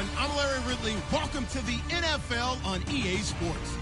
everyone. I'm Larry Ridley. Welcome to the NFL on EA Sports.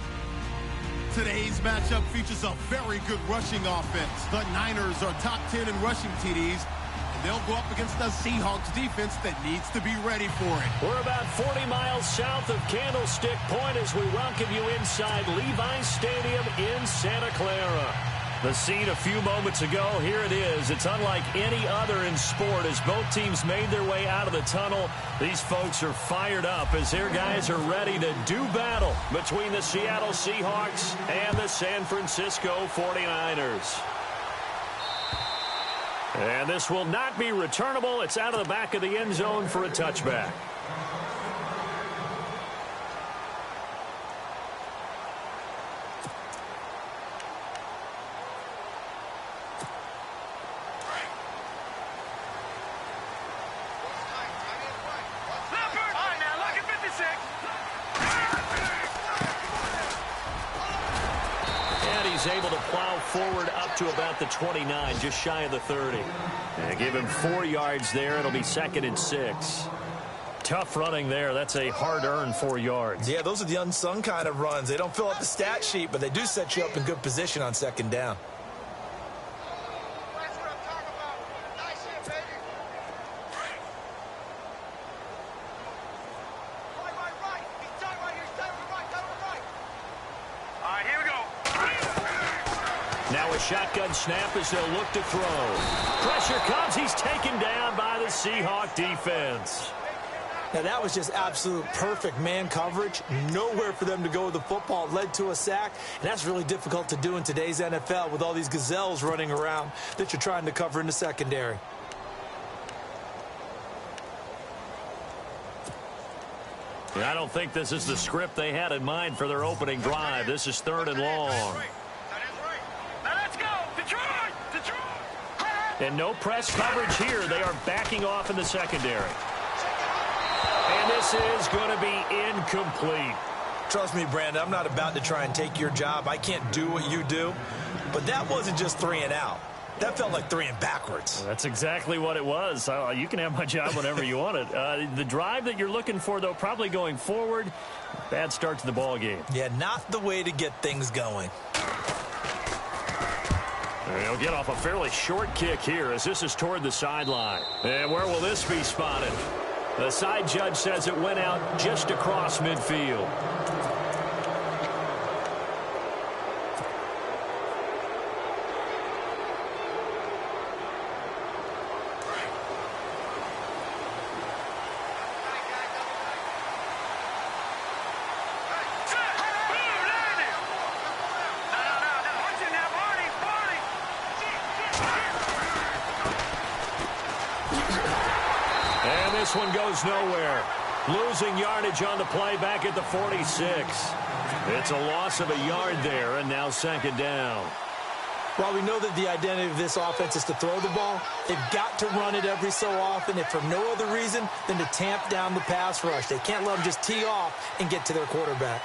Today's matchup features a very good rushing offense. The Niners are top 10 in rushing TDs, and they'll go up against the Seahawks defense that needs to be ready for it. We're about 40 miles south of Candlestick Point as we welcome you inside Levi's Stadium in Santa Clara. The scene a few moments ago, here it is. It's unlike any other in sport as both teams made their way out of the tunnel. These folks are fired up as their guys are ready to do battle between the Seattle Seahawks and the San Francisco 49ers. And this will not be returnable. It's out of the back of the end zone for a touchback. Able to plow forward up to about the 29, just shy of the 30. And give him 4 yards there. It'll be 2nd and 6. Tough running there. That's a hard-earned 4 yards. Yeah, those are the unsung kind of runs. They don't fill up the stat sheet, but they do set you up in good position on 2nd down. Shotgun snap as they'll look to throw. Pressure comes. He's taken down by the Seahawk defense. Now, that was just absolute perfect man coverage. Nowhere for them to go with the football. It led to a sack, and that's really difficult to do in today's NFL with all these gazelles running around that you're trying to cover in the secondary. I don't think this is the script they had in mind for their opening drive. This is 3rd and long. And no press coverage here. They are backing off in the secondary. And this is going to be incomplete. Trust me, Brandon, I'm not about to try and take your job. I can't do what you do. But that wasn't just 3 and out. That felt like 3 and backwards. That's exactly what it was. You can have my job whenever you want it. The drive that you're looking for, though, probably going forward. Bad start to the ball game. Yeah, not the way to get things going. He'll get off a fairly short kick here as this is toward the sideline. And where will this be spotted? The side judge says it went out just across midfield. This one goes nowhere. Losing yardage on the play back at the 46. It's a loss of a yard there, and now 2nd down. While we know that the identity of this offense is to throw the ball, they've got to run it every so often, if for no other reason than to tamp down the pass rush. They can't let them just tee off and get to their quarterback.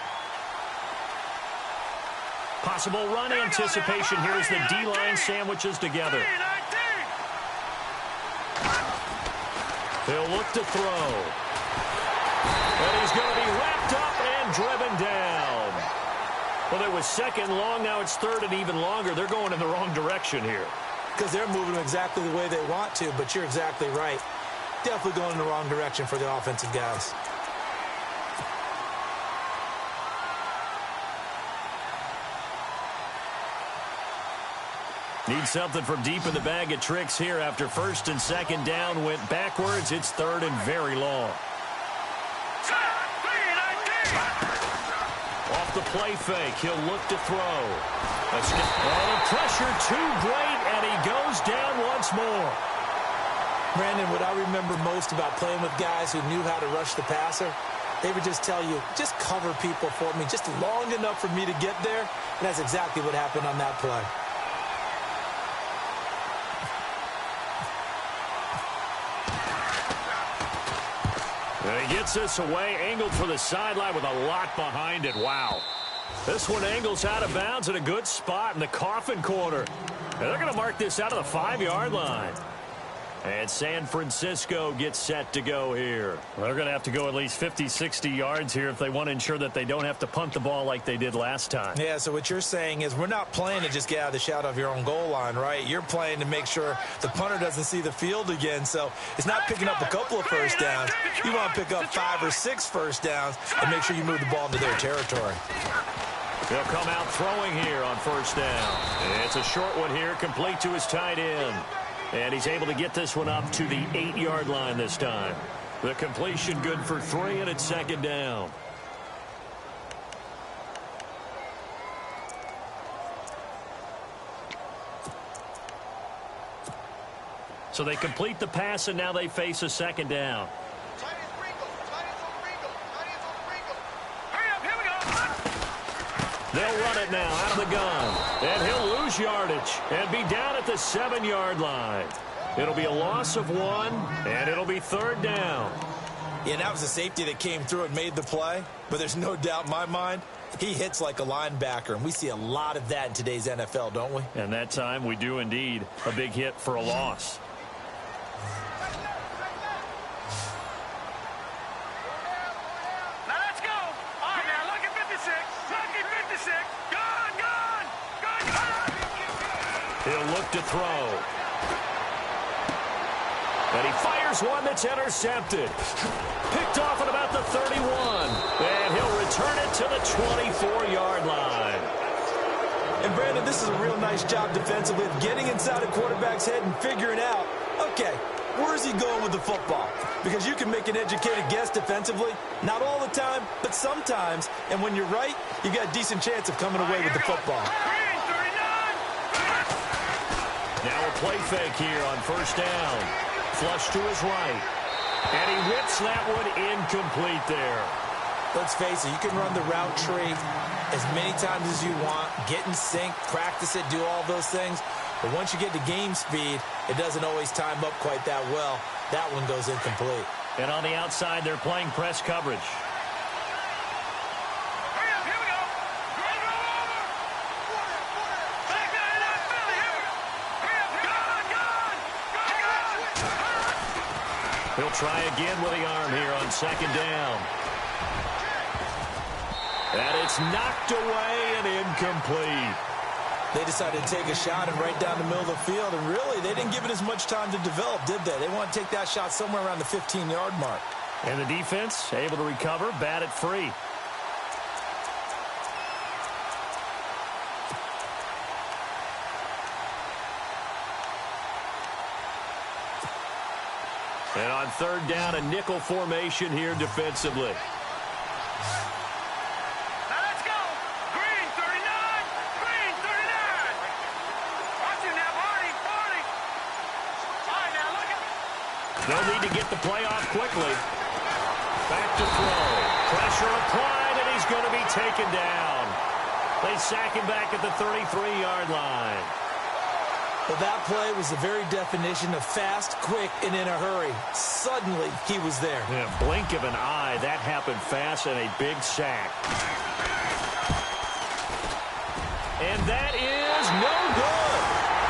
Possible run anticipation here as the D-line sandwiches together. He'll look to throw. And he's going to be wrapped up and driven down. Well, it was 2nd long. Now it's 3rd and even longer. They're going in the wrong direction here. Because they're moving exactly the way they want to, but you're exactly right. Definitely going in the wrong direction for the offensive guys. Need something from deep in the bag of tricks here after 1st and 2nd down went backwards. It's 3rd and very long. Off the play fake, he'll look to throw. The pressure too great, and he goes down once more. Brandon, what I remember most about playing with guys who knew how to rush the passer, they would just tell you, just cover people for me, just long enough for me to get there. And that's exactly what happened on that play. And he gets this away, angled for the sideline with a lot behind it. Wow. This one angles out of bounds in a good spot in the coffin corner. And they're going to mark this out of the 5-yard line. And San Francisco gets set to go here. Well, they're going to have to go at least 50, 60 yards here if they want to ensure that they don't have to punt the ball like they did last time. Yeah, so what you're saying is we're not playing to just get out of the shot of your own goal line, right? You're playing to make sure the punter doesn't see the field again. So it's not picking up a couple of first downs. You want to pick up 5 or 6 first downs and make sure you move the ball into their territory. They'll come out throwing here on first down. It's a short one here, complete to his tight end. And he's able to get this one up to the 8-yard line this time. The completion good for 3, and it's second down. So they complete the pass, and now they face a second down. They'll run it now out of the gun. And he'll lose yardage and be down at the 7-yard line. It'll be a loss of 1, and it'll be third down. Yeah, that was a safety that came through and made the play. But there's no doubt in my mind, he hits like a linebacker. And we see a lot of that in today's NFL, don't we? And that time we do indeed a big hit for a loss. He'll look to throw. And he fires one that's intercepted. Picked off at about the 31. And he'll return it to the 24-yard line. And, Brandon, this is a real nice job defensively of getting inside a quarterback's head and figuring out, okay, where's he going with the football? Because you can make an educated guess defensively. Not all the time, but sometimes. And when you're right, you got a decent chance of coming away with the football. Now a play fake here on first down. Flush to his right. And he whips that one incomplete there. Let's face it, you can run the route tree as many times as you want, get in sync, practice it, do all those things. But once you get to game speed, it doesn't always time up quite that well. That one goes incomplete. And on the outside, they're playing press coverage. He'll try again with the arm here on second down. And it's knocked away and incomplete. They decided to take a shot and right down the middle of the field, and really, they didn't give it as much time to develop, did they? They want to take that shot somewhere around the 15-yard mark. And the defense able to recover, bat it free. And on third down, a nickel formation here defensively. Now let's go. Green, 39. Green, 39. Watch him now, Barney. All right, now look at. They'll need to get the play off quickly. Back to throw. Pressure applied, and he's going to be taken down. They sack him back at the 33-yard line. Well, that play was the very definition of fast, quick, and in a hurry. Suddenly, he was there. Yeah, blink of an eye. That happened fast and a big sack. And that is no good.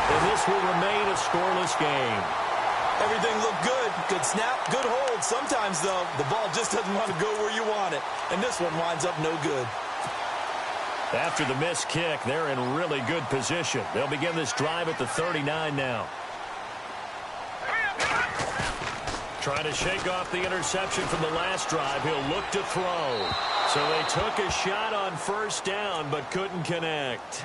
And this will remain a scoreless game. Everything looked good. Good snap, good hold. Sometimes, though, the ball just doesn't want to go where you want it. And this one winds up no good. After the missed kick, they're in really good position. They'll begin this drive at the 39 now. Trying to shake off the interception from the last drive. He'll look to throw. So they took a shot on first down but couldn't connect.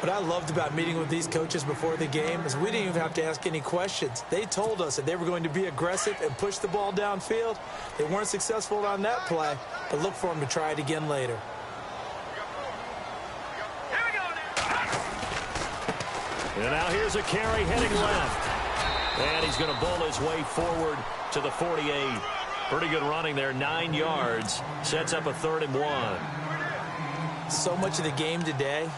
What I loved about meeting with these coaches before the game is we didn't even have to ask any questions. They told us that they were going to be aggressive and push the ball downfield. They weren't successful on that play, but look for them to try it again later. And now here's a carry heading left. And he's going to bowl his way forward to the 48. Pretty good running there, 9 yards. Sets up a 3rd and 1. So much of the game today,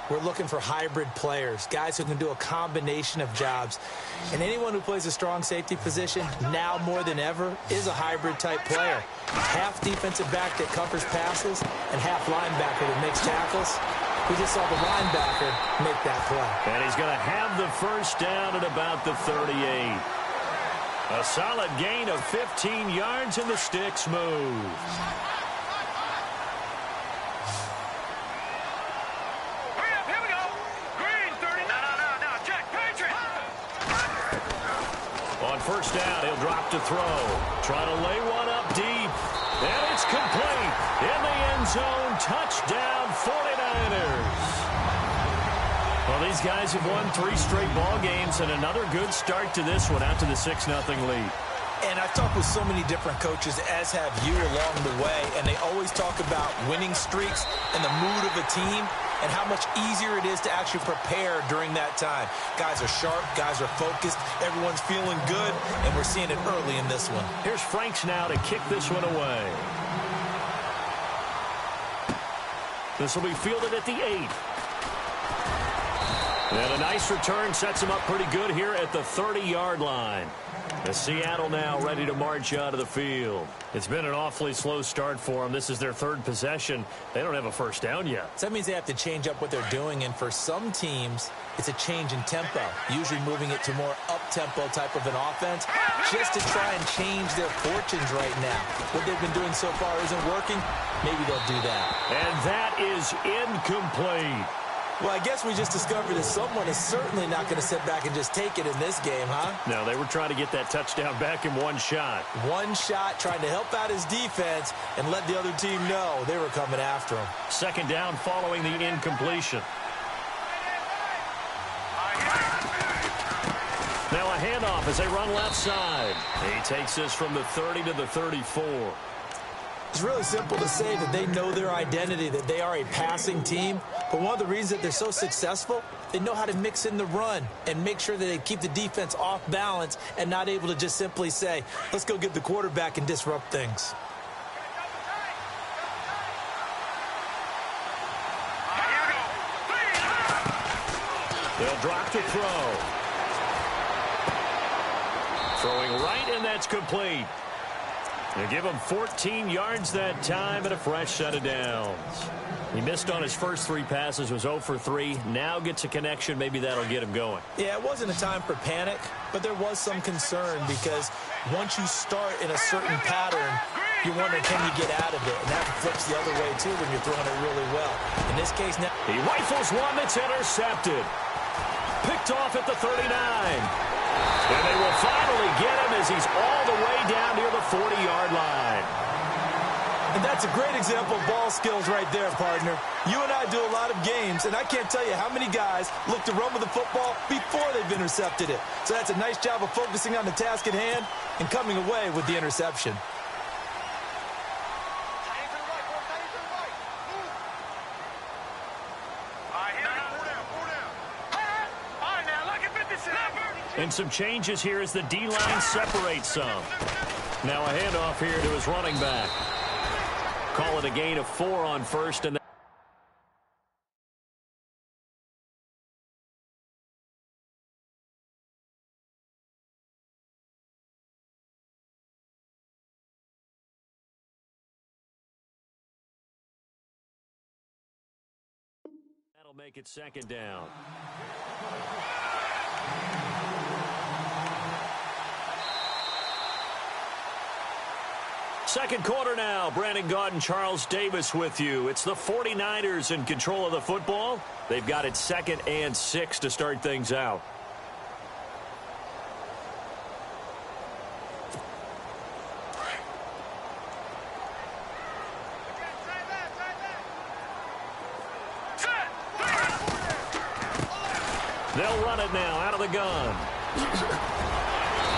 we're looking for hybrid players, guys who can do a combination of jobs. And anyone who plays a strong safety position, now more than ever, is a hybrid-type player. Half defensive back that covers passes and half linebacker that makes tackles. We just saw the linebacker make that play. And he's going to have the first down at about the 38. A solid gain of 15 yards, and the sticks move. Here we go. Green 30. No. Check. Patriot. On first down, he'll drop to throw. Try to lay one up deep. And it's complete. In the end zone. Touchdown, 49ers. Well, these guys have won 3 straight ball games, and another good start to this one out to the 6-0 lead. And I've talked with so many different coaches, as have you along the way, and they always talk about winning streaks and the mood of a team and how much easier it is to actually prepare during that time. Guys are sharp, guys are focused, everyone's feeling good, and we're seeing it early in this one. Here's Franks now to kick this one away. This will be fielded at the 8. And a nice return sets him up pretty good here at the 30-yard line. The Seattle now ready to march out of the field. It's been an awfully slow start for them. This is their 3rd possession. They don't have a first down yet. So that means they have to change up what they're doing, and for some teams, it's a change in tempo, usually moving it to more up-tempo type of an offense, just to try and change their fortunes right now. What they've been doing so far isn't working. Maybe they'll do that. And that is incomplete. Well, I guess we just discovered that someone is certainly not going to sit back and just take it in this game, huh? No, they were trying to get that touchdown back in one shot. One shot, trying to help out his defense and let the other team know they were coming after him. 2nd down following the incompletion. Now a handoff as they run left side. He takes this from the 30 to the 34. It's really simple to say that they know their identity, that they are a passing team. But one of the reasons that they're so successful, they know how to mix in the run and make sure that they keep the defense off balance and not able to just simply say, let's go get the quarterback and disrupt things. They'll drop to throw. Throwing right, and that's complete. They give him 14 yards that time and a fresh set of downs. He missed on his first 3 passes, was 0 for 3. Now gets a connection. Maybe that'll get him going. Yeah, it wasn't a time for panic, but there was some concern because once you start in a certain pattern, you wonder, can you get out of it? And that flips the other way, too, when you're throwing it really well. In this case, now he rifles one that's intercepted. Picked off at the 39. And they will finally get him as he's all the way down near the 40-yard line. And that's a great example of ball skills right there, partner. You and I do a lot of games, and I can't tell you how many guys look to run with the football before they've intercepted it. So that's a nice job of focusing on the task at hand and coming away with the interception. And some changes here as the D-line separates some. Now a handoff here to his running back. Call it a gain of 4 on first. And that'll make it 2nd down. Second quarter now. Brandon Gaudin and Charles Davis with you. It's the 49ers in control of the football. They've got it 2nd and 6 to start things out. They'll run it now out of the gun.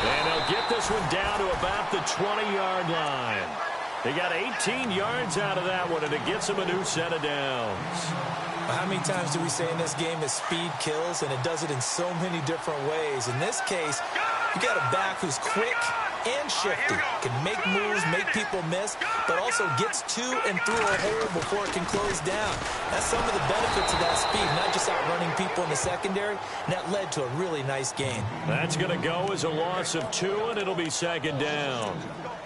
And they'll get this one down to about the 20-yard line. They got 18 yards out of that one, and it gets them a new set of downs. Well, how many times do we say in this game that speed kills, and it does it in so many different ways? In this case, you got a back who's quick and shifty, can make moves, make people miss, but also gets to and through a hole before it can close down. That's some of the benefits of that speed, not just outrunning people in the secondary, and that led to a really nice gain. That's going to go as a loss of 2, and it'll be 2nd down.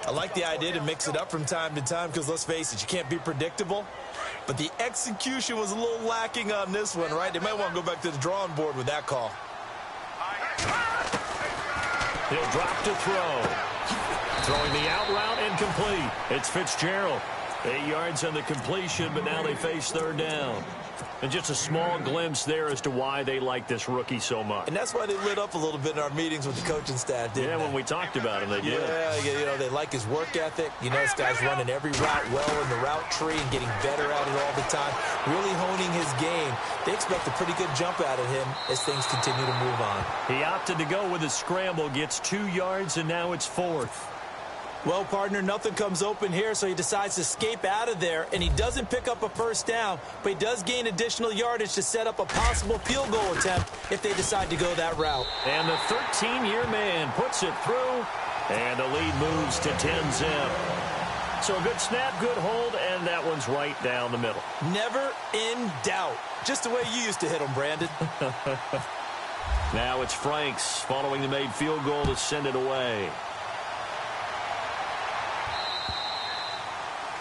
I like the idea to mix it up from time to time because, let's face it, you can't be predictable. But the execution was a little lacking on this one, right? They might want to go back to the drawing board with that call. He'll drop to throw. Throwing the out route incomplete. It's Fitzgerald. 8 yards on the completion, but now they face third down. And just a small glimpse there as to why they like this rookie so much. And that's why they lit up a little bit in our meetings with the coaching staff, didn't they? When we talked about him, they did. Yeah, they like his work ethic. You know, this guy's running every route well in the route tree and getting better at it all the time, really honing his game. They expect a pretty good jump out of him as things continue to move on. He opted to go with a scramble, gets 2 yards, and now it's 4th. Well, partner, nothing comes open here, so he decides to escape out of there, and he doesn't pick up a first down, but he does gain additional yardage to set up a possible field goal attempt if they decide to go that route. And the 13-year man puts it through, and the lead moves to 10-zip. So a good snap, good hold, and that one's right down the middle. Never in doubt. Just the way you used to hit them, Brandon. Now it's Franks following the made field goal to send it away.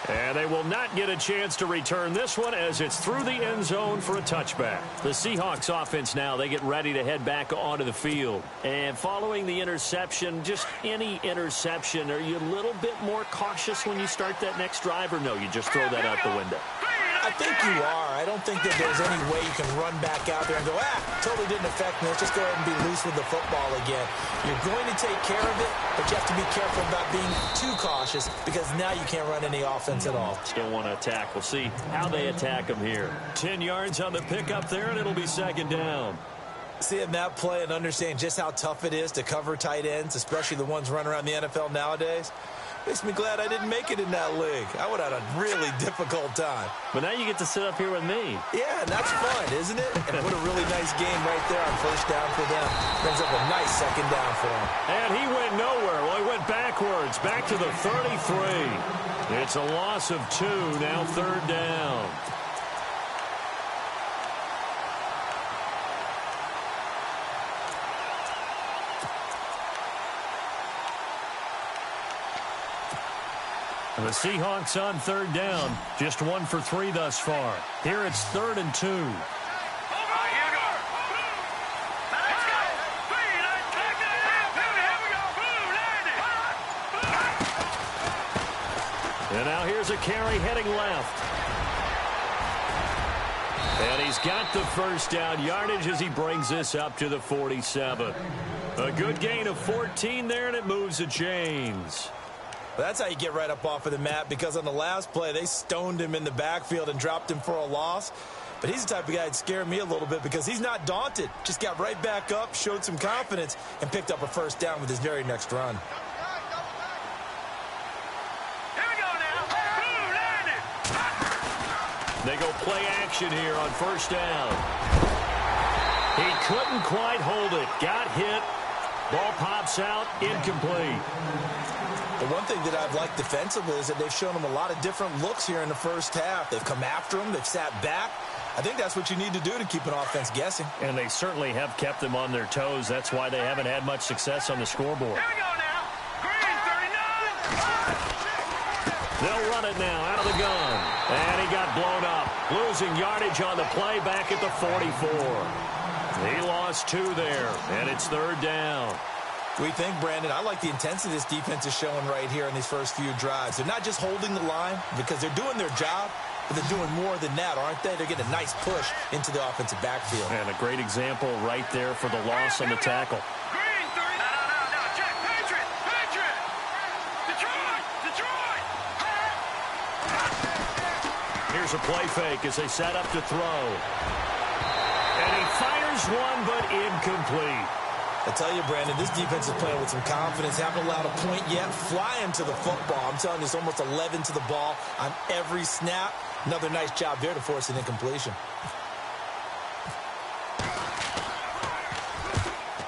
And they will not get a chance to return this one as it's through the end zone for a touchback. The Seahawks offense now, they get ready to head back onto the field. And following the interception, just any interception, are you a little bit more cautious when you start that next drive, or no, you just throw that out the window? I think you are. I don't think that there's any way you can run back out there and go, totally didn't affect me. Let's just go ahead and be loose with the football again. You're going to take care of it, but you have to be careful about being too cautious because now you can't run any offense at all. Still want to attack. We'll see how they attack them here. 10 yards on the pickup there, and it'll be second down. Seeing that play and understanding just how tough it is to cover tight ends, especially the ones running around the NFL nowadays, makes me glad I didn't make it in that league. I would have had a really difficult time. But now you get to sit up here with me. Yeah, and that's fun, isn't it? And what a really nice game right there on first down for them. Brings up a nice second down for them. And he went nowhere. Well, he went backwards, back to the 33. It's a loss of 2, now third down. The Seahawks on third down, just 1 for 3 thus far. Here it's 3rd and 2. And now here's a carry heading left. And he's got the first down yardage as he brings this up to the 47. A good gain of 14 there, and it moves the chains. Well, that's how you get right up off of the mat, because on the last play, they stoned him in the backfield and dropped him for a loss. But he's the type of guy that scared me a little bit because he's not daunted. Just got right back up, showed some confidence, and picked up a first down with his very next run. Here we go now. Boom, landed. They go play action here on first down. He couldn't quite hold it. Got hit. Ball pops out. Incomplete. The one thing that I've liked defensively is that they've shown him a lot of different looks here in the first half. They've come after him. They've sat back. I think that's what you need to do to keep an offense guessing. And they certainly have kept them on their toes. That's why they haven't had much success on the scoreboard. Here we go now. Green 39. They'll run it now out of the gun. And he got blown up. Losing yardage on the play back at the 44. He lost 2 there, and it's third down. We think, Brandon, I like the intensity this defense is showing right here in these first few drives. They're not just holding the line because they're doing their job, but they're doing more than that, aren't they? They're getting a nice push into the offensive backfield. And a great example right there for the loss on the tackle. Green 30. No, check. Patriot. Detroit. Here's a play fake as they set up to throw. And he fires one, but incomplete. I tell you, Brandon, this defense is playing with some confidence. Haven't allowed a point yet. Flying to the football. I'm telling you, it's almost 11 to the ball on every snap. Another nice job there to force an incompletion.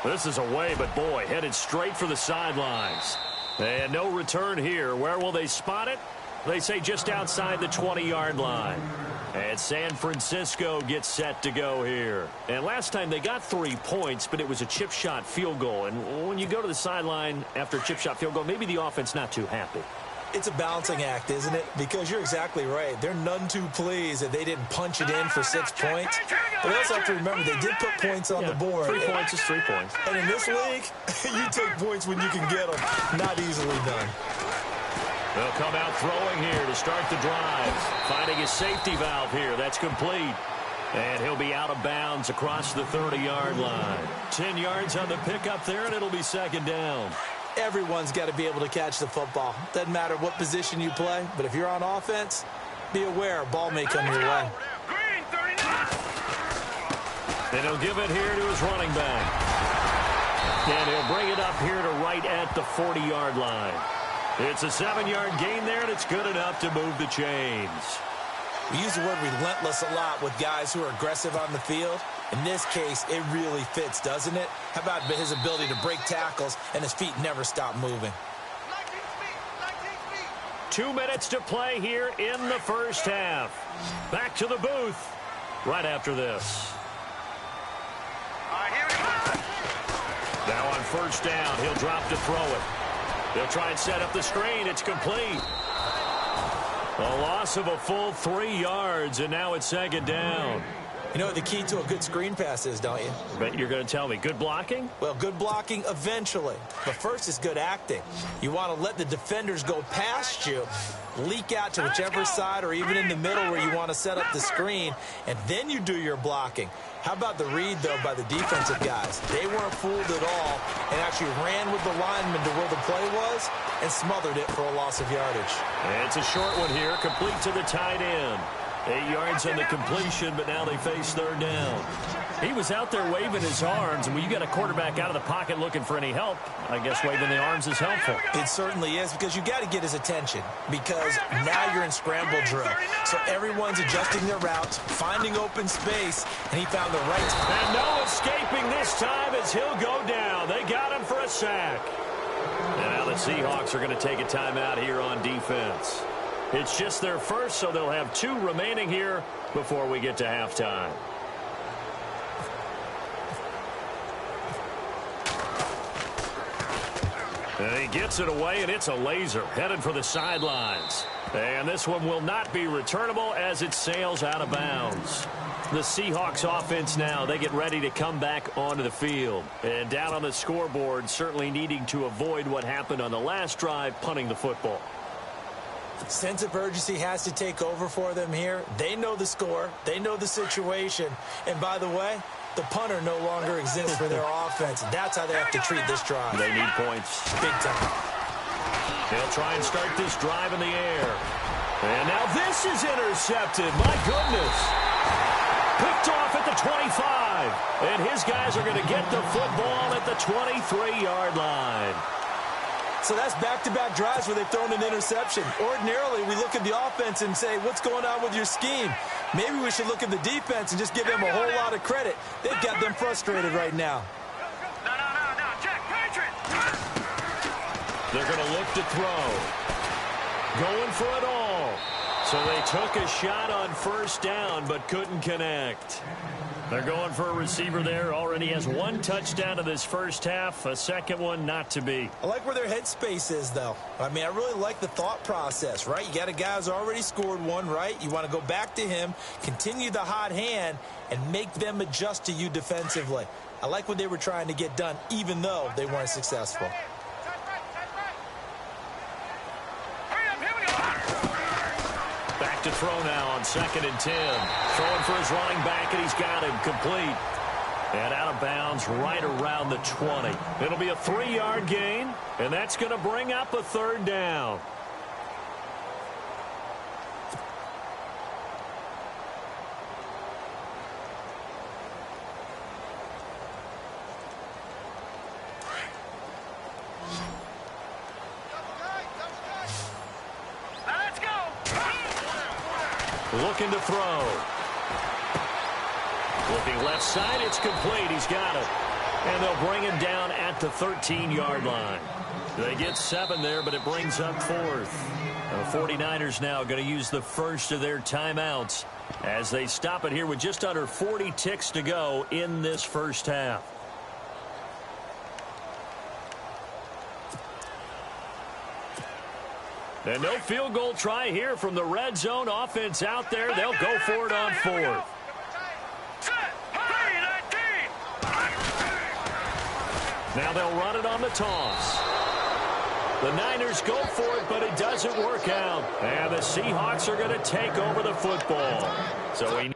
This is away, but boy, headed straight for the sidelines. And no return here. Where will they spot it? They say just outside the 20-yard line. And San Francisco gets set to go here. And last time they got 3 points, but it was a chip shot field goal. And when you go to the sideline after a chip shot field goal, maybe the offense not too happy. It's a balancing act, isn't it? Because you're exactly right. They're none too pleased that they didn't punch it in for 6 points. But they also have to remember they did put points on the board. 3 points is 3 points. And in this league, you take points when you can get them. Not easily done. They'll come out throwing here to start the drive. Finding his safety valve here. That's complete. And he'll be out of bounds across the 30-yard line. 10 yards on the pickup there, and it'll be second down. Everyone's got to be able to catch the football. Doesn't matter what position you play, but if you're on offense, be aware a ball may come your way. And he'll give it here to his running back. And he'll bring it up here to right at the 40-yard line. It's a 7-yard gain there, and it's good enough to move the chains. We use the word relentless a lot with guys who are aggressive on the field. In this case, it really fits, doesn't it? How about his ability to break tackles and his feet never stop moving? 2 minutes to play here in the first half. Back to the booth right after this. Now on first down, he'll drop to throw it. They'll try and set up the screen. It's complete. A loss of a full 3 yards, and now it's second down. You know what the key to a good screen pass is, don't you? But you're going to tell me, good blocking? Well, good blocking eventually. But first is good acting. You want to let the defenders go past you, leak out to whichever side or even in the middle where you want to set up the screen, and then you do your blocking. How about the read, though, by the defensive guys? They weren't fooled at all and actually ran with the lineman to where the play was and smothered it for a loss of yardage. And it's a short one here, complete to the tight end. 8 yards on the completion, but now they face third down. He was out there waving his arms, and when you got a quarterback out of the pocket looking for any help, I guess waving the arms is helpful. It certainly is, because you got to get his attention, because now you're in scramble drill. So everyone's adjusting their routes, finding open space, and he found the right time. And no escaping this time as he'll go down. They got him for a sack. And now the Seahawks are going to take a timeout here on defense. It's just their first, so they'll have 2 remaining here before we get to halftime. And he gets it away, and it's a laser headed for the sidelines. And this one will not be returnable as it sails out of bounds. The Seahawks offense now, they get ready to come back onto the field. And down on the scoreboard, certainly needing to avoid what happened on the last drive, punting the football. Sense of urgency has to take over for them here. They know the score. They know the situation. And by the way, the punter no longer exists for their offense. That's how they have to treat this drive. They need points. Big time. They'll try and start this drive in the air. And now this is intercepted. My goodness. Picked off at the 25. And his guys are going to get the football at the 23-yard line. So that's back-to-back drives where they've thrown an interception. Ordinarily, we look at the offense and say, what's going on with your scheme? Maybe we should look at the defense and just give them a whole lot of credit. They've got them frustrated right now. No, check, Patriot. They're going to look to throw. Going for it all. So they took a shot on first down but couldn't connect. They're going for a receiver there. Already has 1 touchdown in this first half. A second one not to be. I like where their headspace is, though. I mean, I really like the thought process, right? You got a guy who's already scored 1, right? You want to go back to him, continue the hot hand, and make them adjust to you defensively. I like what they were trying to get done, even though they weren't successful. Back to throw now on 2nd and 10. Throwing for his running back, and he's got him complete. And out of bounds right around the 20. It'll be a 3-yard gain, and that's going to bring up a third down. Looking to throw. Looking left side, it's complete. He's got it. And they'll bring him down at the 13-yard line. They get 7 there, but it brings up 4th. The 49ers now going to use the first of their timeouts as they stop it here with just under 40 ticks to go in this first half. And no field goal try here from the red zone offense out there. They'll go for it on fourth. Now they'll run it on the toss. The Niners go for it, but it doesn't work out. And the Seahawks are going to take over the football. So we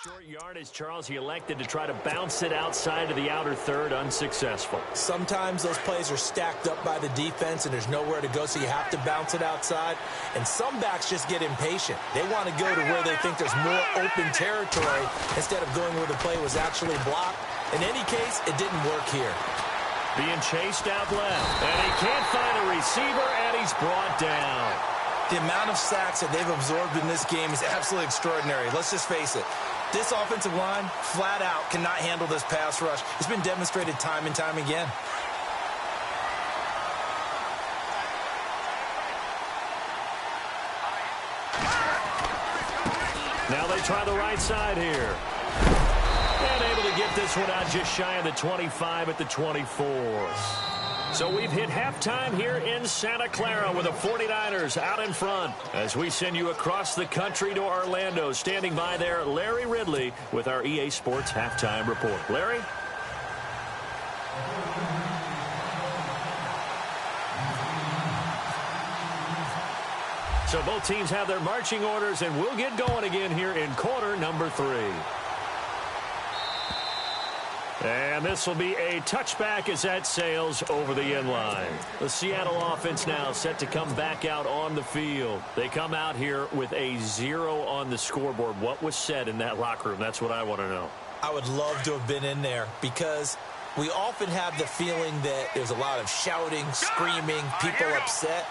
short yardage, Charles. He elected to try to bounce it outside of the outer third, unsuccessful. Sometimes those plays are stacked up by the defense and there's nowhere to go, so you have to bounce it outside. And some backs just get impatient. They want to go to where they think there's more open territory instead of going where the play was actually blocked. In any case, it didn't work here. Being chased out left, and he can't find a receiver, and he's brought down. The amount of sacks that they've absorbed in this game is absolutely extraordinary. Let's just face it. This offensive line, flat out, cannot handle this pass rush. It's been demonstrated time and time again. Now they try the right side here. And able to get this one out just shy of the 25 at the 24. So we've hit halftime here in Santa Clara with the 49ers out in front. As we send you across the country to Orlando, standing by there, Larry Ridley with our EA Sports Halftime Report. Larry? So both teams have their marching orders, and we'll get going again here in quarter number 3. And this will be a touchback as that sails over the end line. The Seattle offense now set to come back out on the field. They come out here with a 0 on the scoreboard. What was said in that locker room? That's what I want to know. I would love to have been in there because we often have the feeling that there's a lot of shouting, screaming, people upset.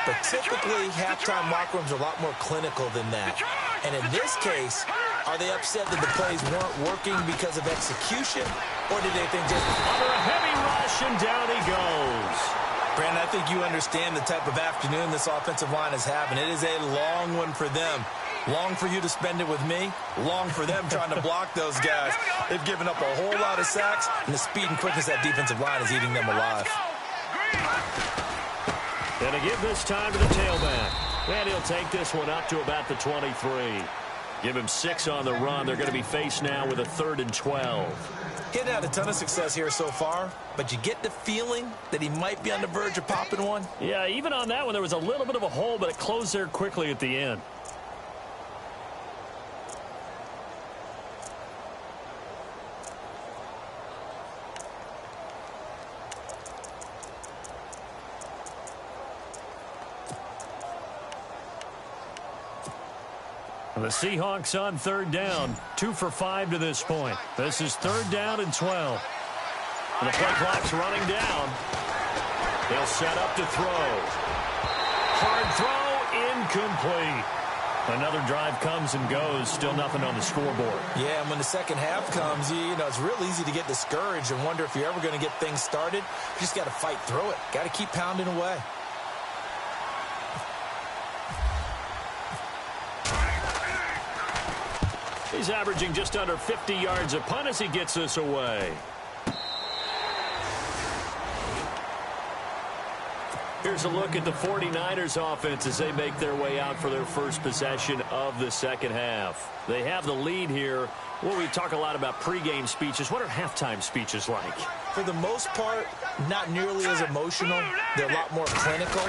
But typically, halftime locker rooms are a lot more clinical than that. And in this case, are they upset that the plays weren't working because of execution? Or did they think just under a heavy rush and down he goes? Brandon, I think you understand the type of afternoon this offensive line is having. It is a long one for them. Long for you to spend it with me. Long for them trying to block those guys. They've given up a whole lot of sacks, and the speed and quickness of that defensive line is eating them alive. And to give this time to the tailback. And he'll take this one up to about the 23. Give him 6 on the run. They're going to be faced now with a 3rd and 12. He hadn't had a ton of success here so far, but you get the feeling that he might be on the verge of popping one. Yeah, even on that one, there was a little bit of a hole, but it closed there quickly at the end. The Seahawks on 3rd down, 2 for 5 to this point. This is 3rd down and 12. And the play clock's running down. He'll set up to throw. Hard throw, incomplete. Another drive comes and goes, still nothing on the scoreboard. Yeah, and when the second half comes, you know, it's real easy to get discouraged and wonder if you're ever going to get things started. You just got to fight through it. Got to keep pounding away. He's averaging just under 50 yards a punt as he gets this away. Here's a look at the 49ers offense as they make their way out for their first possession of the second half. They have the lead here. Well, we talk a lot about pregame speeches. What are halftime speeches like? For the most part, not nearly as emotional. They're a lot more clinical.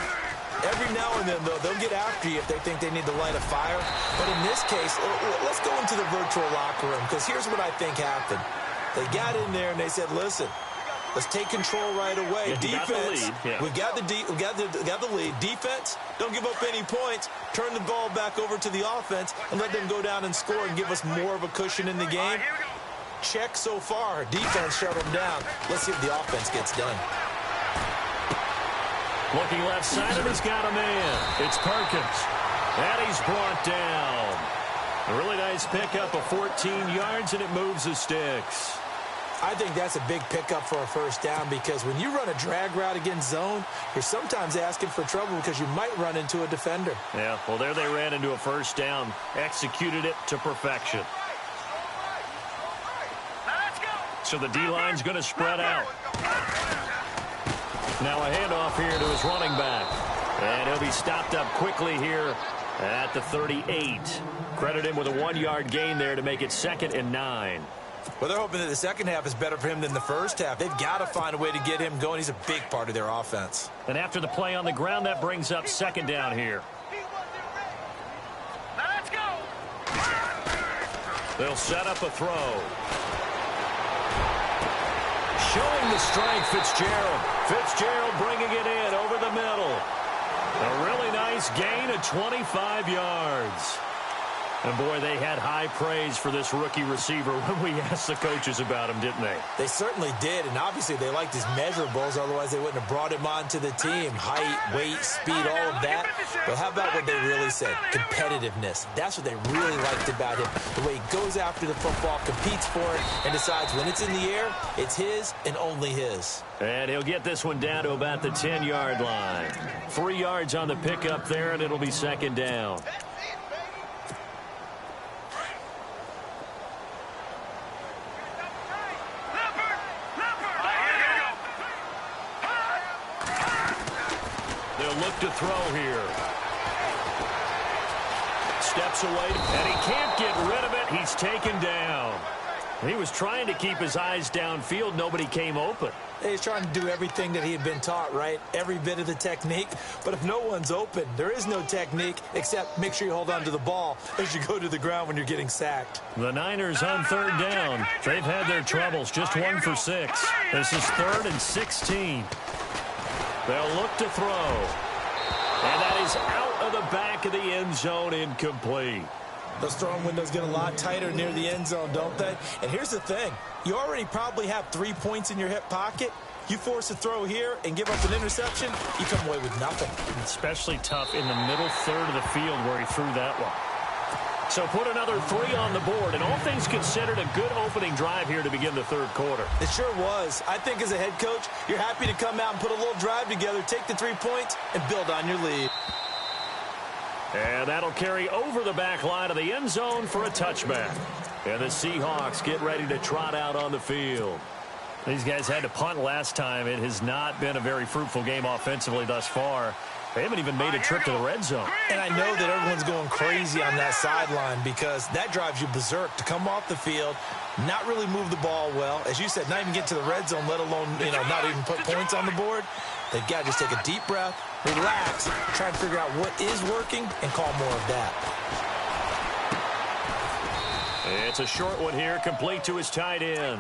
Every now and then, though, they'll get after you if they think they need to light a fire. But in this case, let's go into the virtual locker room, because here's what I think happened. They got in there and they said, listen, let's take control right away. Defense, we got the lead. Defense, don't give up any points. Turn the ball back over to the offense and let them go down and score and give us more of a cushion in the game. Check so far. Defense shut them down. Let's see if the offense gets done. Looking left side, and he's got a man. It's Perkins. And he's brought down. A really nice pickup of 14 yards, and it moves the sticks. I think that's a big pickup for a first down, because when you run a drag route against zone, you're sometimes asking for trouble because you might run into a defender. Yeah, well, there they ran into a first down. Executed it to perfection. So the D-line's going to spread out. Now a handoff here to his running back. And he'll be stopped up quickly here at the 38. Credit him with a 1-yard gain there to make it 2nd and 9. Well, they're hoping that the second half is better for him than the first half. They've got to find a way to get him going. He's a big part of their offense. And after the play on the ground, that brings up 2nd down here. Now let's go. They'll set up a throw. Showing the strength, Fitzgerald. Fitzgerald bringing it in over the middle. A really nice gain of 25 yards. And, boy, they had high praise for this rookie receiver when we asked the coaches about him, didn't they? They certainly did, and obviously they liked his measurables. Otherwise, they wouldn't have brought him onto the team. Height, weight, speed, all of that. But how about what they really said? Competitiveness. That's what they really liked about him. The way he goes after the football, competes for it, and decides when it's in the air, it's his and only his. And he'll get this one down to about the 10-yard line. 3 yards on the pickup there, and it'll be 2nd down. Look to throw here. Steps away, and he can't get rid of it. He's taken down. He was trying to keep his eyes downfield. Nobody came open. He's trying to do everything that he had been taught, right? Every bit of the technique. But if no one's open, there is no technique except make sure you hold on to the ball as you go to the ground when you're getting sacked. The Niners on 3rd down. They've had their troubles. Just 1 for 6. This is 3rd and 16. They'll look to throw. And that is out of the back of the end zone, incomplete. Those throwing windows get a lot tighter near the end zone, don't they? And here's the thing. You already probably have 3 points in your hip pocket. You force a throw here and give up an interception, you come away with nothing. Especially tough in the middle third of the field where he threw that one. So put another 3 on the board, and all things considered, a good opening drive here to begin the 3rd quarter. It sure was. I think as a head coach, you're happy to come out and put a little drive together, take the 3 points, and build on your lead. And that'll carry over the back line of the end zone for a touchback. And the Seahawks get ready to trot out on the field. These guys had to punt last time. It has not been a very fruitful game offensively thus far. They haven't even made a trip to the red zone. And I know that everyone's going crazy on that sideline because that drives you berserk to come off the field, not really move the ball well. As you said, not even get to the red zone, let alone, not even put points on the board. They've got to just take a deep breath, relax, try to figure out what is working, and call more of that. It's a short one here, complete to his tight end.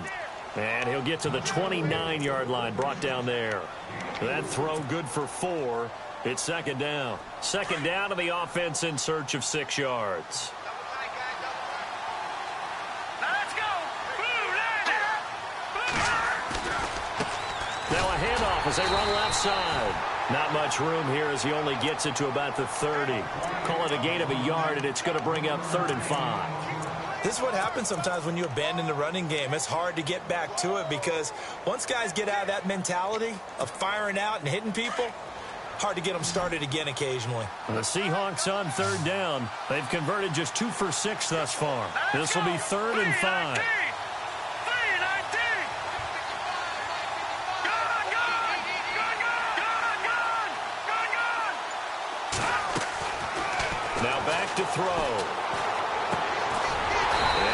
And he'll get to the 29-yard line, brought down there. That throw good for 4. It's 2nd down. 2nd down to the offense in search of 6 yards. Now let's go. Now a handoff as they run left side. Not much room here as he only gets it to about the 30. Call it a gain of a yard, and it's going to bring up 3rd and 5. This is what happens sometimes when you abandon the running game. It's hard to get back to it because once guys get out of that mentality of firing out and hitting people, hard to get them started again occasionally. The Seahawks on 3rd down. They've converted just 2 for 6 thus far. This will be 3rd and 5. Now back to throw.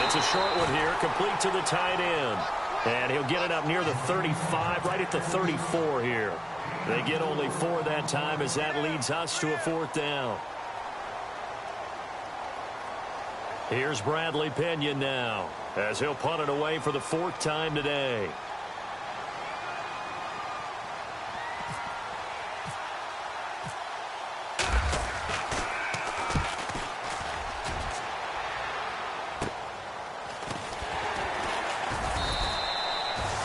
It's a short one here, complete to the tight end. And he'll get it up near the 35, right at the 34 here. They get only 4 that time as that leads us to a 4th down. Here's Bradley Pinion now as he'll punt it away for the 4th time today.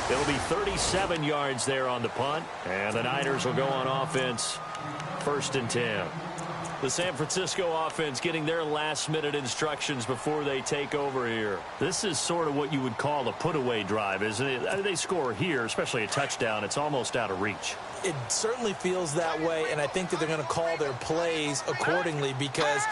It'll be 37 yards there on the punt, and the Niners will go on offense 1st and 10. The San Francisco offense getting their last-minute instructions before they take over here. This is sort of what you would call a put-away drive, isn't it? They score here, especially a touchdown. It's almost out of reach. It certainly feels that way, and I think that they're going to call their plays accordingly because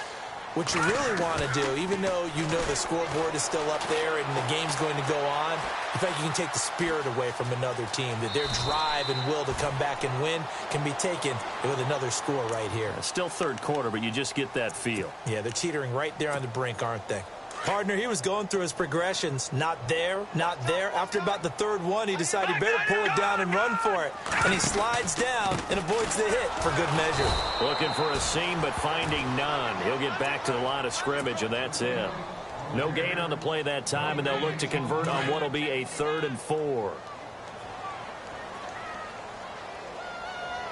What you really want to do, even though you know the scoreboard is still up there and the game's going to go on, in fact, you can take the spirit away from another team, that their drive and will to come back and win can be taken with another score right here. It's still third quarter, but you just get that feel. Yeah, they're teetering right there on the brink, aren't they? Partner, he was going through his progressions. Not there, not there. After about the third one, he decided he better pull it down and run for it. And he slides down and avoids the hit for good measure. Looking for a seam, but finding none. He'll get back to the line of scrimmage, and that's it. No gain on the play that time, and they'll look to convert on what will be a 3rd and 4.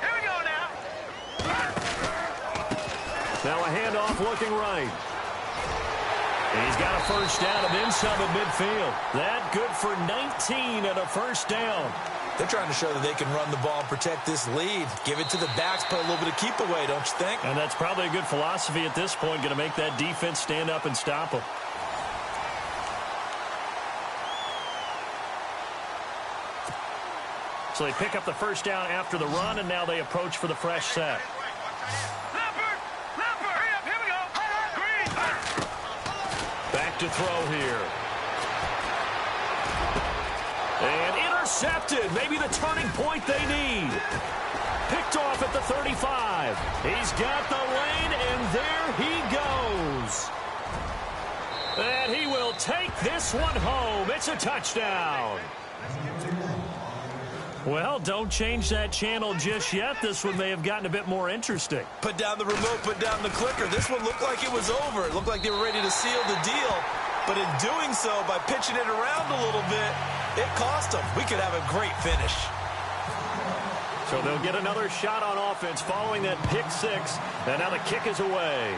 Here we go now. Now a handoff looking right. And he's got a first down and then some at midfield. That good for 19 and a first down. They're trying to show that they can run the ball and protect this lead. Give it to the backs, put a little bit of keep away, don't you think? And that's probably a good philosophy at this point, going to make that defense stand up and stop them. So they pick up the first down after the run, and now they approach for the fresh set. Back to throw here. And intercepted. Maybe the turning point they need. Picked off at the 35. He's got the lane, and there he goes. And he will take this one home. It's a touchdown. Well, don't change that channel just yet. This one may have gotten a bit more interesting. Put down the remote, put down the clicker. This one looked like it was over. It looked like they were ready to seal the deal. But in doing so, by pitching it around a little bit, it cost them. We could have a great finish. So they'll get another shot on offense following that pick six. And now the kick is away.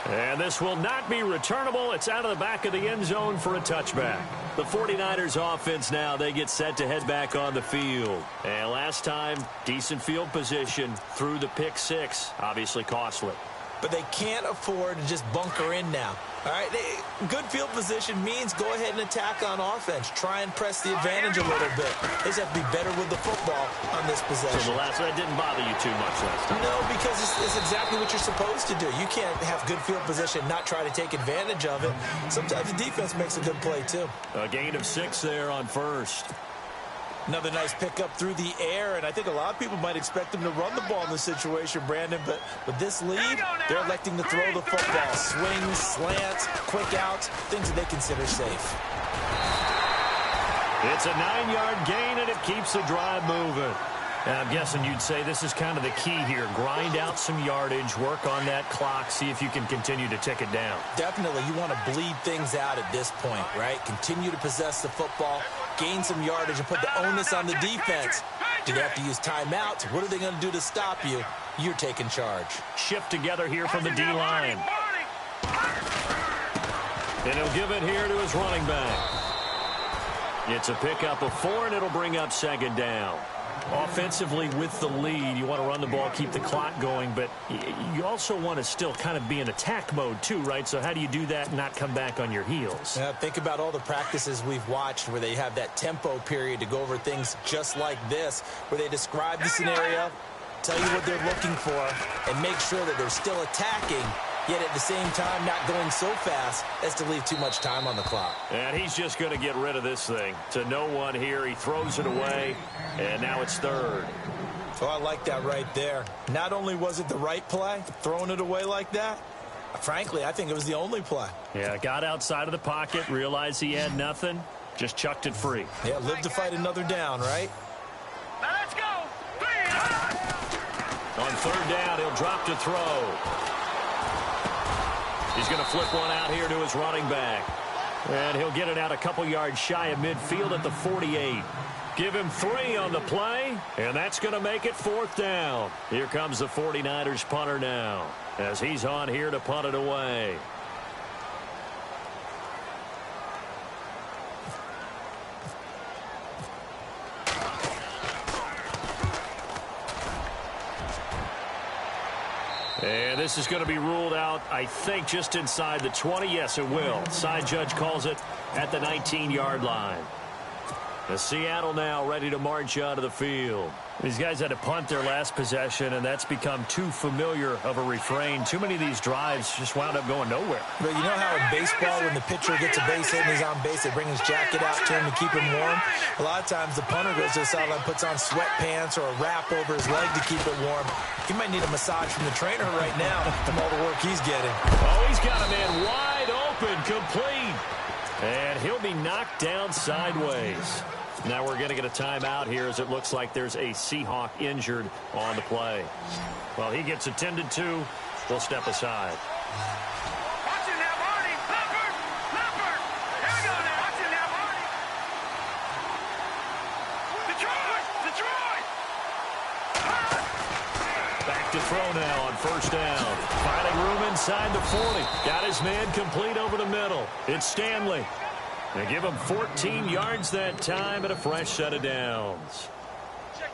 And this will not be returnable. It's out of the back of the end zone for a touchback. The 49ers offense now, they get set to head back on the field. And last time, decent field position through the pick six. Obviously costly. But they can't afford to just bunker in now. All right, good field position means go ahead and attack on offense. Try and press the advantage a little bit. They just have to be better with the football on this possession. So the last that didn't bother you too much last time? No, because it's exactly what you're supposed to do. You can't have good field position, not try to take advantage of it. Sometimes the defense makes a good play, too. A gain of 6 there on first. Another nice pickup through the air, and I think a lot of people might expect them to run the ball in this situation, Brandon, but with this lead, they're electing to throw the football. Swings, slants, quick outs, things that they consider safe. It's a 9-yard gain, and it keeps the drive moving. And I'm guessing you'd say this is kind of the key here. Grind out some yardage, work on that clock, see if you can continue to tick it down. Definitely. You want to bleed things out at this point, right? Continue to possess the football, gain some yardage, and put the onus on the defense. Do they have to use timeouts? What are they going to do to stop you? You're taking charge. Shift together here from the D-line. And he'll give it here to his running back. It's a pickup of 4, and it'll bring up second down. Offensively with the lead, you want to run the ball, keep the clock going, but you also want to still kind of be in attack mode too, right? So how do you do that and not come back on your heels? Yeah, think about all the practices we've watched where they have that tempo period to go over things just like this, where they describe the scenario, tell you what they're looking for, and make sure that they're still attacking, yet at the same time not going so fast as to leave too much time on the clock. And he's just going to get rid of this thing. To no one here. He throws it away, and now it's third. Oh, I like that right there. Not only was it the right play, throwing it away like that, frankly, I think it was the only play. Yeah, got outside of the pocket, realized he had nothing, just chucked it free. Yeah, live to fight another down, right? Now let's go. 3. On third down, he'll drop to throw. He's going to flip one out here to his running back. And he'll get it out a couple yards shy of midfield at the 48. Give him 3 on the play, and that's going to make it 4th down. Here comes the 49ers punter now, as he's on here to punt it away. And this is going to be ruled out, I think, just inside the 20. Yes, it will. Side judge calls it at the 19-yard line. Seattle now ready to march out of the field. These guys had to punt their last possession, and that's become too familiar of a refrain. Too many of these drives just wound up going nowhere. But you know how in baseball, when the pitcher gets a base hit and he's on base, they bring his jacket out to him to keep him warm? A lot of times the punter goes to the sideline, puts on sweatpants or a wrap over his leg to keep it warm. He might need a massage from the trainer right now from all the work he's getting. Oh, he's got a man wide open, complete. And he'll be knocked down sideways. Now we're going to get a timeout here as it looks like there's a Seahawk injured on the play. Well, he gets attended to. We'll step aside. Watch it now, Marty. Leopard. Leopard. Here we go now. Watch it now, Marty. Detroit. Detroit. Back to throw now on first down. Finding room inside the 40. Got his man complete over the middle. It's Stanley. They give him 14 yards that time and a fresh set of downs.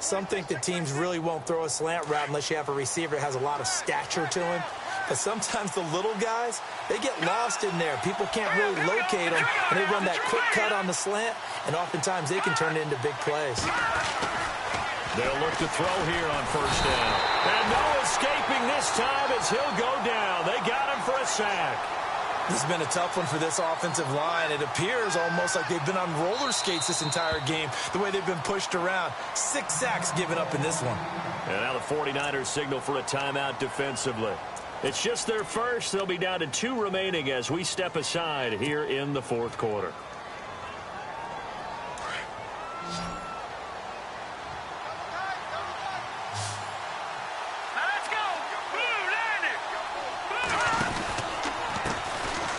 Some think that teams really won't throw a slant route unless you have a receiver that has a lot of stature to him. But sometimes the little guys, they get lost in there. People can't really locate them, and they run that quick cut on the slant, and oftentimes they can turn it into big plays. They'll look to throw here on first down. And no escaping this time as he'll go down. They got him for a sack. This has been a tough one for this offensive line. It appears almost like they've been on roller skates this entire game, the way they've been pushed around. 6 sacks given up in this one. And now the 49ers signal for a timeout defensively. It's just their first. They'll be down to 2 remaining as we step aside here in the fourth quarter.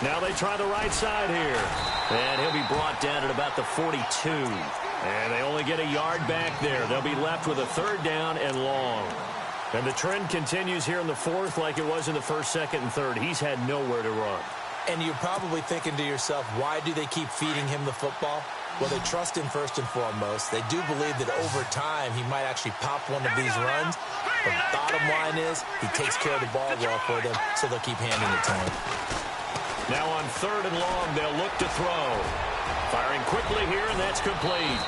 Now they try the right side here. And he'll be brought down at about the 42. And they only get a yard back there. They'll be left with a third down and long. And the trend continues here in the fourth like it was in the first, second, and third. He's had nowhere to run. And you're probably thinking to yourself, why do they keep feeding him the football? Well, they trust him first and foremost. They do believe that over time he might actually pop one of these runs. But bottom line is he takes care of the ball well for them, so they'll keep handing it to him. Now on third and long, they'll look to throw. Firing quickly here, and that's complete.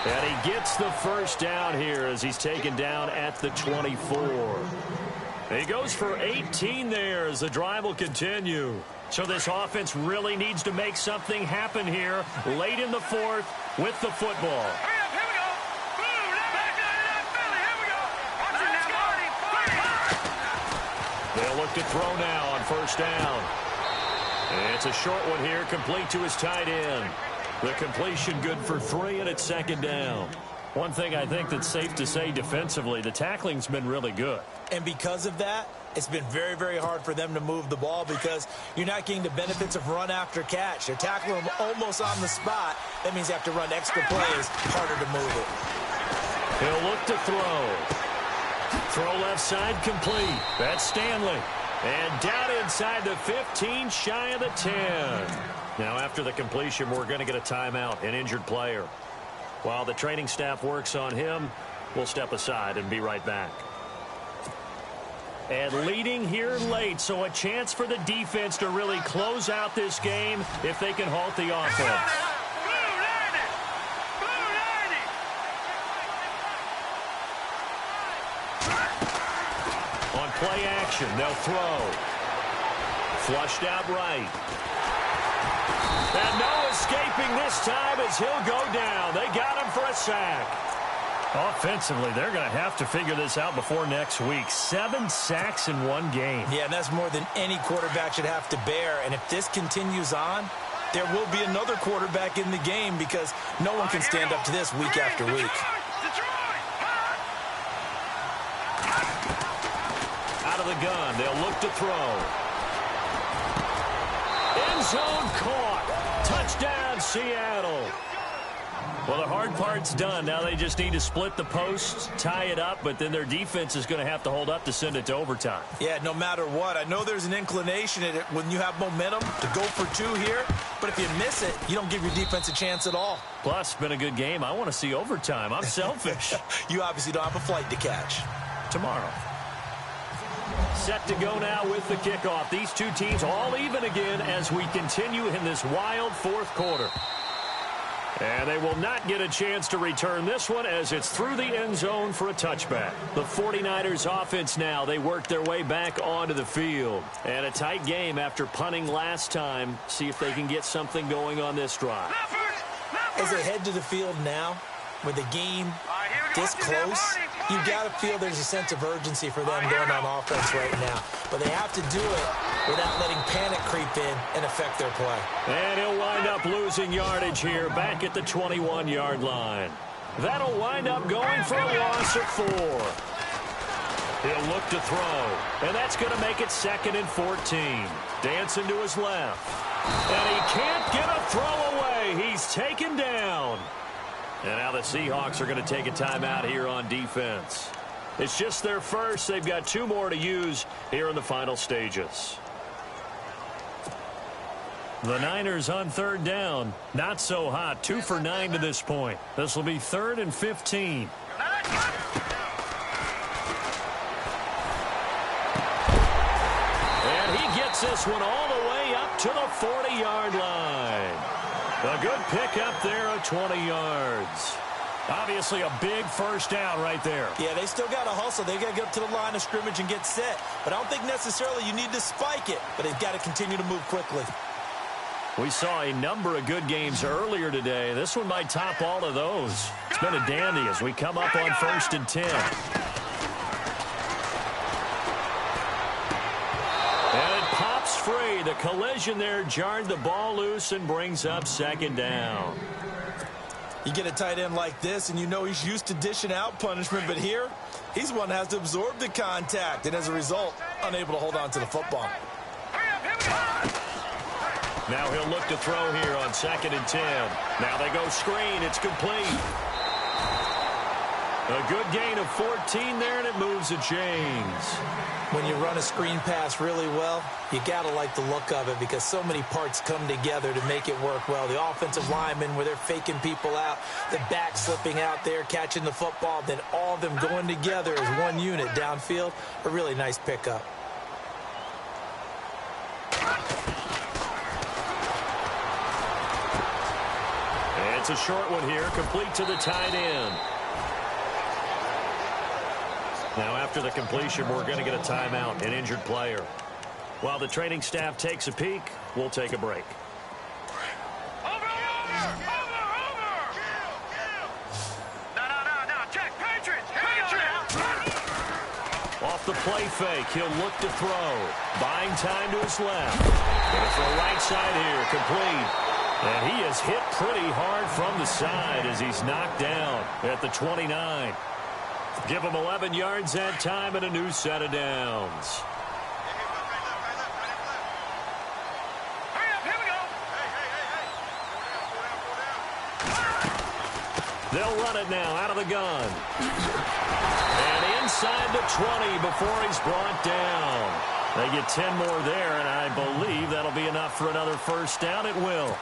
And he gets the first down here as he's taken down at the 24. He goes for 18 there as the drive will continue. So this offense really needs to make something happen here late in the fourth with the football. They'll look to throw now on first down. And it's a short one here, complete to his tight end. The completion good for 3, and it's second down. One thing I think that's safe to say defensively, the tackling's been really good. And because of that, it's been very, very hard for them to move the ball because you're not getting the benefits of run after catch. They're tackling them almost on the spot. That means you have to run extra plays, harder to move it. He'll look to throw. Throw left side complete. That's Stanley. And down inside the 15, shy of the 10. Now after the completion, we're going to get a timeout, an injured player. While the training staff works on him, we'll step aside and be right back. And leading here late, so a chance for the defense to really close out this game if they can halt the offense. On play action, they'll throw. Flushed out right. And no escaping this time as he'll go down. They got him for a sack. Offensively, they're going to have to figure this out before next week. 7 sacks in one game. Yeah, and that's more than any quarterback should have to bear. And if this continues on, there will be another quarterback in the game because no one can stand up to this week after week. Out of the gun, they'll look to throw. End zone caught. Touchdown, Seattle. Well, the hard part's done. Now they just need to split the posts, tie it up, but then their defense is going to have to hold up to send it to overtime. Yeah, no matter what. I know there's an inclination in it when you have momentum to go for 2 here, but if you miss it, you don't give your defense a chance at all. Plus, it's been a good game. I want to see overtime. I'm selfish. You obviously don't have a flight to catch. Tomorrow. Set to go now with the kickoff. These two teams all even again as we continue in this wild fourth quarter. And they will not get a chance to return this one as it's through the end zone for a touchback. The 49ers offense now, they work their way back onto the field. And a tight game after punting last time. See if they can get something going on this drive. As they head to the field now, with the game this close, you've got to feel there's a sense of urgency for them going on offense right now. But they have to do it without letting panic creep in and affect their play. And he'll wind up losing yardage here back at the 21-yard line. That'll wind up going for a loss of 4. He'll look to throw, and that's going to make it 2nd and 14. Dancing to his left. And he can't get a throw away. He's taken down. And now the Seahawks are going to take a timeout here on defense. It's just their first. They've got 2 more to use here in the final stages. The Niners on 3rd down. Not so hot. 2 for 9 to this point. This will be 3rd and 15. And he gets this one all the way up to the 40-yard line. A good pick up there of 20 yards. Obviously a big first down right there. Yeah, they still got to hustle. They got to get up to the line of scrimmage and get set. But I don't think necessarily you need to spike it. But they've got to continue to move quickly. We saw a number of good games earlier today. This one might top all of those. It's been a dandy as we come up on 1st and 10. Free. The collision there jarred the ball loose and brings up 2nd down. You get a tight end like this, and you know he's used to dishing out punishment, but here, he's the one that has to absorb the contact, and as a result, unable to hold on to the football. Now he'll look to throw here on 2nd and 10. Now they go screen. It's complete. A good gain of 14 there, and it moves the chains. When you run a screen pass really well, you got to like the look of it because so many parts come together to make it work well. The offensive linemen, where they're faking people out, the back slipping out there, catching the football, then all of them going together as one unit downfield. A really nice pickup. And it's a short one here, complete to the tight end. Now, after the completion, we're going to get a timeout, an injured player. While the training staff takes a peek, we'll take a break. Over! No, check, Patriots! Off the play fake, he'll look to throw. Buying time to his left. Going for a right side here, complete. And he is hit pretty hard from the side as he's knocked down at the 29. Give him 11 yards that time and a new set of downs. Hurry up, here we go. They'll run it now out of the gun. And inside the 20 before he's brought down. They get 10 more there, and I believe that'll be enough for another first down. It will.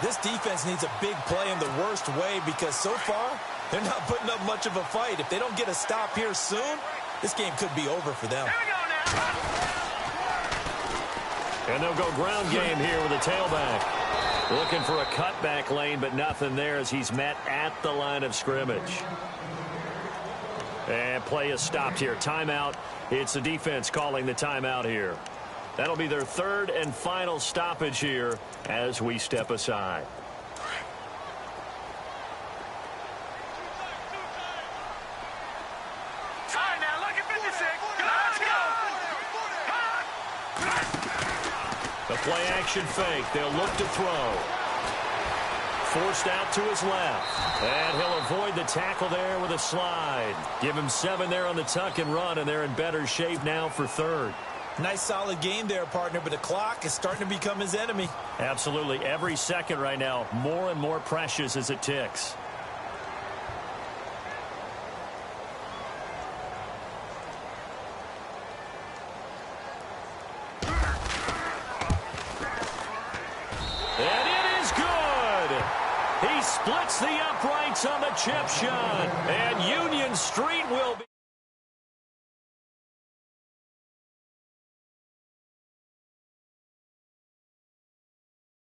This defense needs a big play in the worst way because so far, they're not putting up much of a fight. If they don't get a stop here soon, this game could be over for them. Here we go now. And they'll go ground game here with a tailback. Looking for a cutback lane, but nothing there as he's met at the line of scrimmage. And play is stopped here. Timeout. It's the defense calling the timeout here. That'll be their 3rd and final stoppage here as we step aside. All right, now look at 56. Let's go. The play action fake. They'll look to throw. Forced out to his left. And he'll avoid the tackle there with a slide. Give him 7 there on the tuck and run, and they're in better shape now for 3rd. Nice solid game there, partner, but the clock is starting to become his enemy. Absolutely. Every second right now, more and more precious as it ticks. And it is good. He splits the uprights on the chip shot. And Union Street will be...